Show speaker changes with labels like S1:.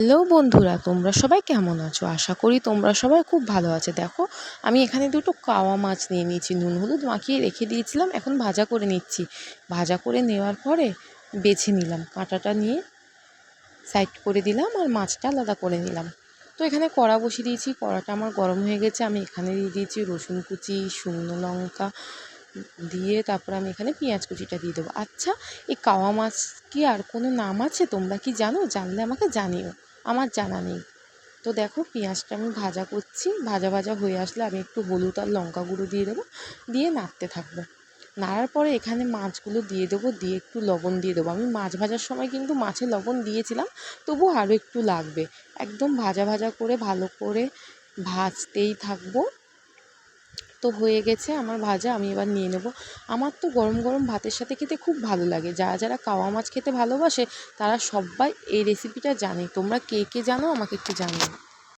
S1: Hello বন্ধুরা, তোমরা সবাই কেমন আছো? আশা করি তোমরা সবাই খুব ভালো আছো। দেখো, আমি এখানে দুটো কাওয়া মাছ নিয়ে নিয়েছি, নুন হলুদ মাখিয়ে রেখে দিয়েছিলাম, এখন ভাজা করে নিচ্ছি। ভাজা করে নেওয়ার পরে বেছে নিলাম, কাঁটাটা নিয়ে সাইড করে দিলাম আর মাছটা আলাদা করে নিলাম। তো এখানে কড়া বসিয়ে দিয়েছি, কড়াটা আমার গরম হয়ে গেছে। আমি এখানে দিয়ে দিয়েছি রসুন কুচি, শুকনো লঙ্কা দিয়ে তারপর আমি এখানে পেঁয়াজ কুচিটা দিয়ে দেবো। আচ্ছা, এই কাওয়া মাছ কি আর কোনো নাম আছে? তোমরা কি জানো? জানলে আমাকে জানিও, আমার জানা নেই। তো দেখো, পেঁয়াজটা আমি ভাজা করছি, ভাজা ভাজা হয়ে আসলে আমি একটু হলুদ আর লঙ্কা গুঁড়ো দিয়ে দেবো, দিয়ে নাড়তে থাকবো। নাড়ার পরে এখানে মাছগুলো দিয়ে দেবো, দিয়ে একটু লবণ দিয়ে দেবো। আমি মাছ ভাজার সময় কিন্তু মাছে লবণ দিয়েছিলাম, তবু আরও একটু লাগবে। একদম ভাজা ভাজা করে ভালো করে ভাজতেই থাকবো। তো হয়ে গেছে আমার ভাজা, আমি এবার নিয়ে নেব। আমার তো গরম গরম ভাতের সাথে খেতে খুব ভালো লাগে। যারা যারা কাওয়া মাছ খেতে ভালোবাসে তারা সবাই এই রেসিপিটা জানে। তোমরা কে কে জানো আমাকে একটু জানিও।